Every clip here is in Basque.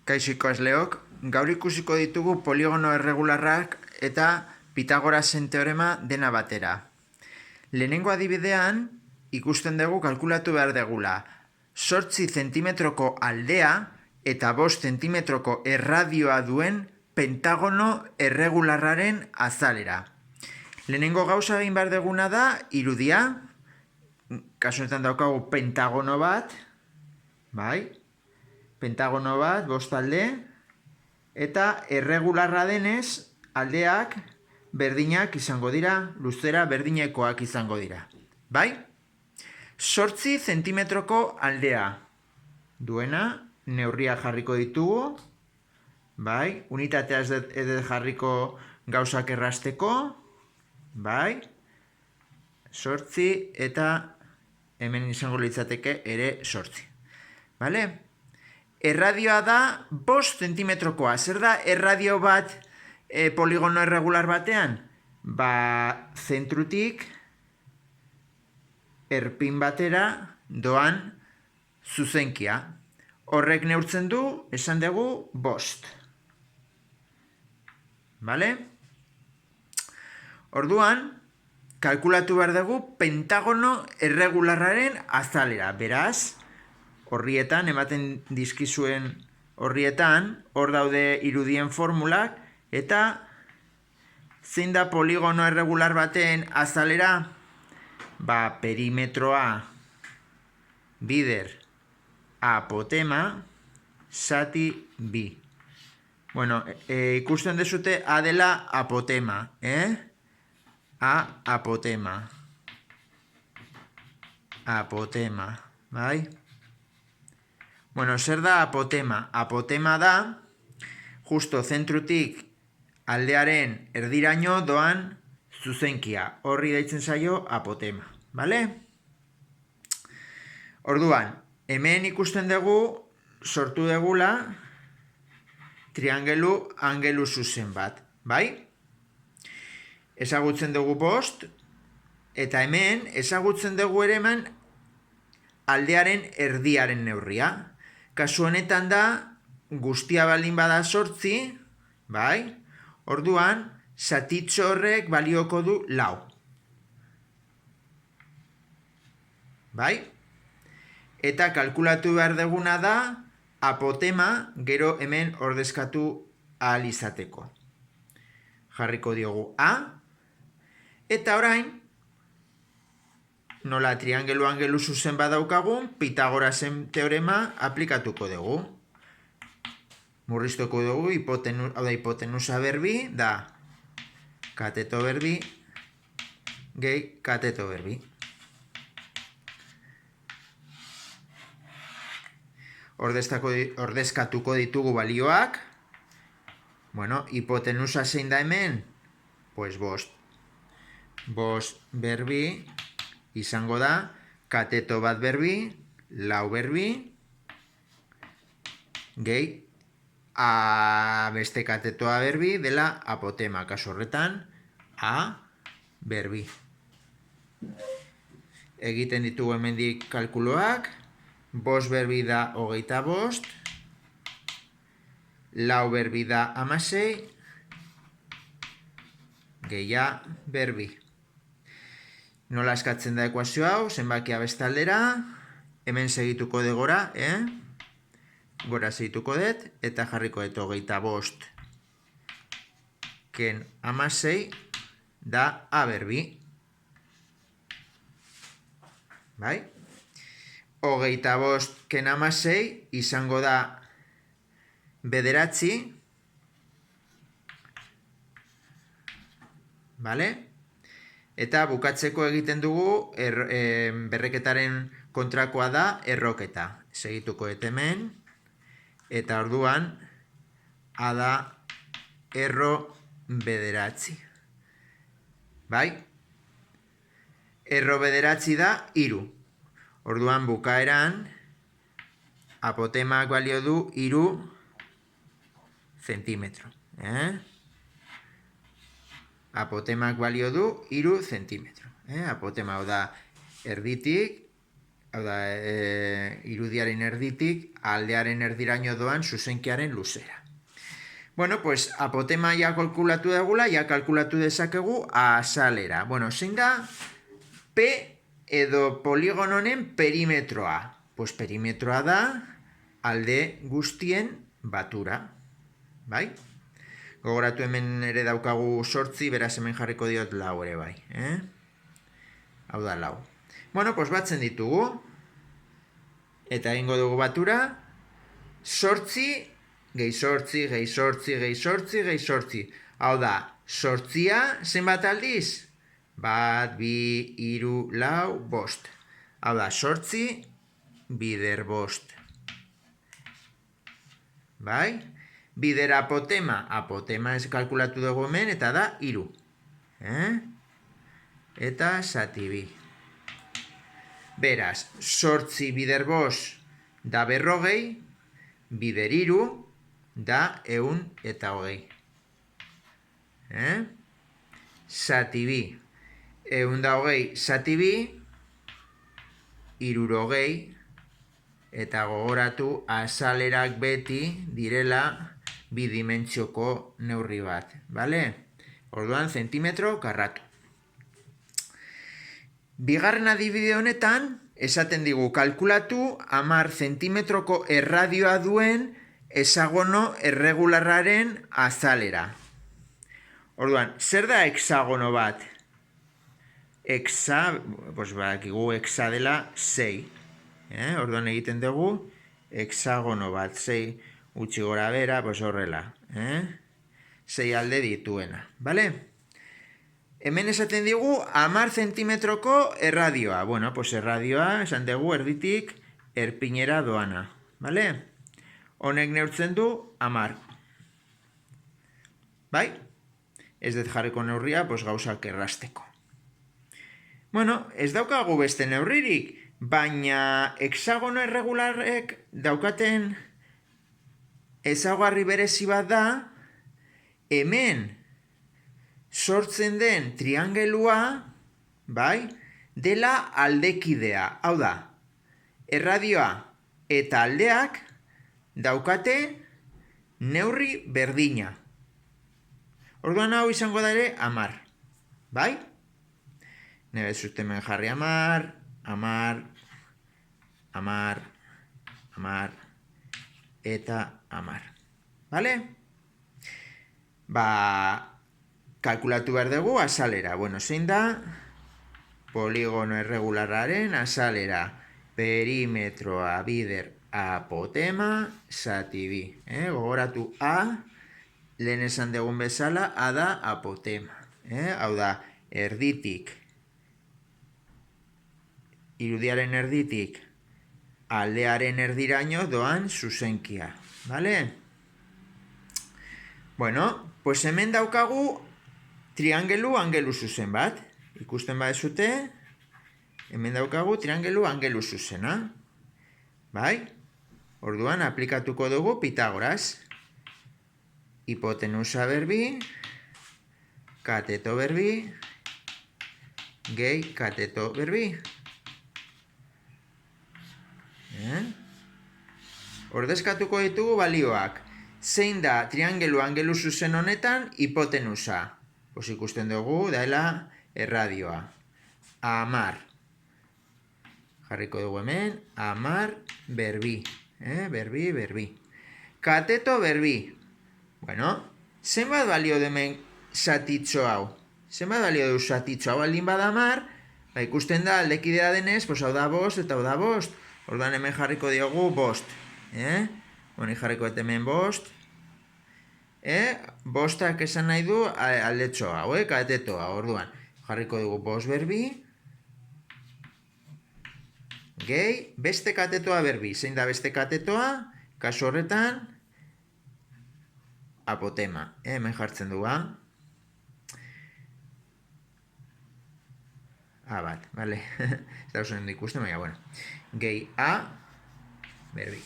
Kaixo ikasleok, gaur ikusiko ditugu poligono erregularrak eta Pitagorasen teorema dena batera. Lehenengo adibidean ikusten dugu kalkulatu behar degula 8 zentimetroko aldea eta 5 zentimetroko erradioa duen pentagono erregularraren azalera. Lehenengo gauza egin behar deguna da irudia, kasu honetan daukagu pentagono bat, bai? Pentagono bat, 5 alde, eta erregularra denez, aldeak berdinak izango dira, luzera berdinekoak izango dira. Bai? 8 zentimetroko aldea duena, neurria jarriko ditugu, bai? Unitatea ez jarriko gauzak errasteko, bai? 8 eta hemen izango litzateke ere 8. Bale? Erradioa da 5 zentimetrokoa. Zer da erradio bat poligono erregular batean? Zentrutik erpin batera doan zuzenkia. Horrek neurtzen du, esan dugu, 5. Bale? Orduan, kalkulatu behar dugu pentagono erregularraren azalera. Beraz, horrietan, ematen dizkizuen horrietan, hor daude irudien formulak, eta zein da poligono erregular baten azalera? Perimetroa bider apotema zati bi. Bueno, ikusten dezute A dela apotema, apotema. Apotema, bai? Bueno, zer da apotema? Apotema da, justo zentrutik aldearen erdiraino doan zuzenkia. Horri deitzen zaio apotema, bale? Orduan, hemen ikusten dugu, sortu degula, triangelu angelu zuzen bat, bai? Ezagutzen dugu 5, eta hemen ezagutzen dugu ere hemen aldearen erdiaren neurria. Kasu honetan da, guztia baldin bada 8, bai? Orduan, zatitxo horrek balioko du 4. Bai? Eta kalkulatu behar deguna da, apotema gero hemen ordezkatu ahal izateko. Jarriko diogu A, eta orain, nola triangelu angelu zuzen badaukagun, Pitagorasen teorema aplikatuko dugu. Murriztuko dugu, hipotenusa berbi, da kateto berbi, gehi kateto berbi. Ordezkatuko ditugu balioak. Bueno, hipotenusa zein da hemen? Pues 5. 5 berbi izango da, kateto bat berbi, 4 berbi, gehi, beste katetoa berbi dela apotema, kasu horretan, A berbi. Egiten ditugu hemendik kalkuloak, 5 berbi da 25, 4 berbi da 16, gehi berbi. Nola eskatzen da ekuazio hau, zenbakia bestaldera, hemen segituko de gora, gora segituko dut, eta jarriko dut 25 ken 16 da A berbi. Bai? 25 ken 16 izango da bederatzi, bale? Eta bukatzeko egiten dugu, berreketaren kontrakoa da erroketa. Segituko dut hemen, eta orduan, A da erro bederatzi. Bai? Erro bederatzi da 3. Orduan bukaeran, apotemak balio du 3 zentimetro. Apotemak balio du 3 zentimetro. Apotema hau da erditik hau da, irudiaren erditik aldearen erdiraino doan zuzenkiaren luzera. Bueno, pues apotema ja kalkulatu degula, ja kalkulatu dezakegu azalera. Bueno, zein da P edo poligononen perimetroa. Pues perimetroa da alde guztien batura. Bai? Gogoratu hemen ere daukagu 8, beraz hemen jarriko diot 4 ere bai. Hau da 4. Bueno, pues batzen ditugu. Eta egingo dugu batura. 8 gehi 8, gehi 8, gehi 8, gehi 8. Hau da, 8a zenbat aldiz? 1, 2, 3, 4, 5. Hau da, 8 bider 5. Bai? Bider apotema. Apotema ez kalkulatu dugu hemen, eta da 3. Eta zati 2. Beraz, 8 bider 5 da 40, bider 3 da 120. Zati 2. 120 zati 2, 60, eta gogoratu azalerak beti direla bidimentsioko neurri bat. Bale? Orduan, zentimetro karratu. Bigarren adibide honetan, esaten digu kalkulatu 10 zentimetroko erradioa duen hexagono erregularraren azalera. Orduan, zer da hexagono bat? Pues badakigu hexa dela 6. Orduan egiten dugu hexagono bat, 6 utzi gora bera, pues horrela. 6 alde dituena, bale? Hemen esaten digu 10 zentimetroko erradioa. Bueno, pues erradioa esan dugu erditik erpinera doana, bale? Honek neurtzen du 10. Bai? Ez dut jarriko neurria, pues gauzak errasteko. Bueno, ez daukagu beste neurririk, baina hexagono erregularrek daukaten ezaugarri berezi bat da, hemen sortzen den triangelua, bai, dela aldekidea. Hau da, erradioa eta aldeak daukate neurri berdina. Orduan hau izango da ere 10. Bai? Nire zuztemen jarri 10, 10, 10, 10, eta 10. Bale? Kalkulatu behar dugu azalera. Bueno, zein da? Poligono erregularraren azalera. Perimetroa bider apotema zati 2. Gogoratu A, lehen esan dugun bezala, A da apotema. Hau da, erditik, irudiaren erditik, aldearen erdiraino doan zuzenkia. Bale? Bueno, pues hemen daukagu triangelu zuzen bat. Ikusten badezute, hemen daukagu triangelu zuzena. Bai? Orduan, aplikatuko dugu Pitagoras. Hipotenusa berbi, kateto berbi, gehi kateto berbi. Ordezkatuko ditugu balioak. Zein da triangelu zuzen honetan hipotenusa? Pues ikusten dugu dela erradioa. 10. Jarriko dugu hemen, 10 berbi. Berbi. Kateto berbi. Bueno, zenbat balio demen zatitxo hau? Zenbat balio du zatitxo hau aldin bada 10, ikusten da aldekidea denez, pues hau da 5 eta hau da 5. Orduan hemen jarriko diogu 5. Honi jarriko hemen 5. 5ak esan nahi du aldetxo hau, katetoa. Orduan, jarriko dugu 5 berbi. Gehi, beste katetoa berbi. Zein da beste katetoa? Kasu horretan, apotema. Hemen jartzen du, bat, bale. Ez da usen ikusten, baina, bueno. Gehi A, berbi.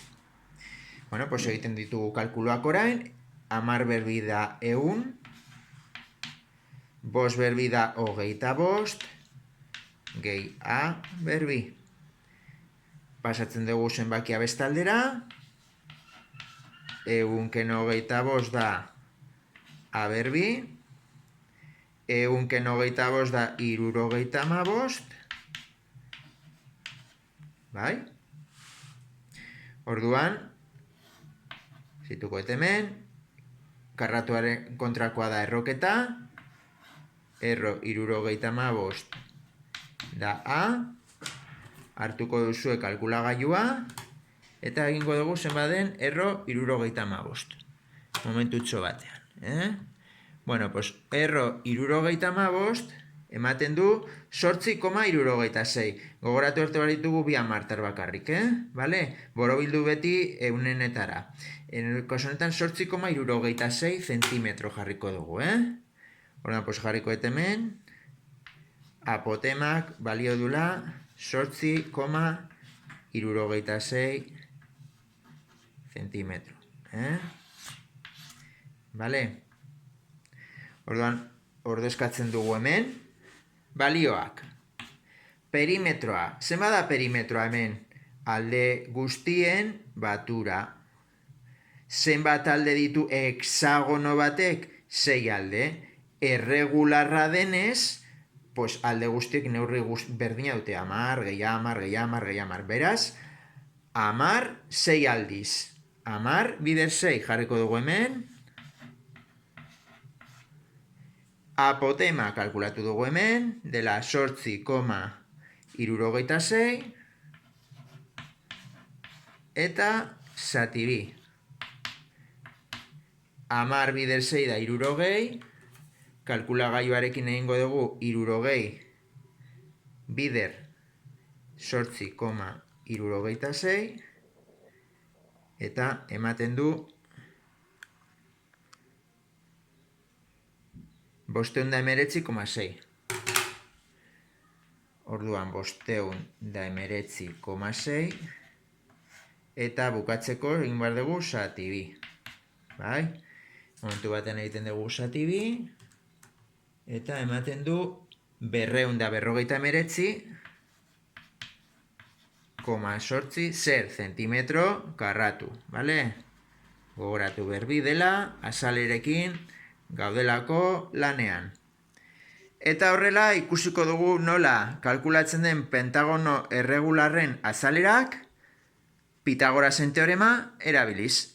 Bueno, pues egiten ditugu kalkuluak orain. 10 berbi da 100. 5 berbi da 25. Gehi A, berbi. pasatzen dugu zenbakia bestaldera, 125 da aberbi, 125 da 75, bai? Orduan, zituko hemen, karratuaren kontrakoa da erroketa, erro 75 da A, hartuko duzue kalkulagailua, eta egingo dugu zenbaden erro 75. Momentutxo batean. Bueno, pues erro 75 ematen du 8,76. Gogoratu arte baritugu bi amartar bakarrik, Vale? Borobildu beti eunenetara. Kasu honetan 8,76 zentimetro jarriko dugu, Orduan, pues jarriko hemen, apotemak balio dula 8,76 zentimetro. Vale? Orduan, ordezkatzen dugu hemen, balioak. Perimetroa. Zenba da perimetroa hemen? Alde guztien batura. Zenbat alde ditu hexagono batek? 6 alde. Erregularra denez, pues alde guztiek neurri berdina dute. 10, gehi 10. Beraz, 10, 6 aldiz. 10 bider 6 jarriko dugu hemen. Apotema kalkulatu dugu hemen, dela 8,76, eta zati bi. 10 bider 6 da 60, kalkulagailuarekin egingo dugu 60 bider 8,76, eta ematen du 519,6. Orduan 519,6, eta bukatzeko egin behar dugu zati bi. Bai? Momentu batean egiten dugu zati bi, eta ematen du 259,8 zer zentimetro karratu. Vale? Gogoratu berbi dela, azalerekin gaudelako lanean. Eta horrela ikusiko dugu nola kalkulatzen den pentagono erregularren azalerak Pitagorasen teorema erabiliz.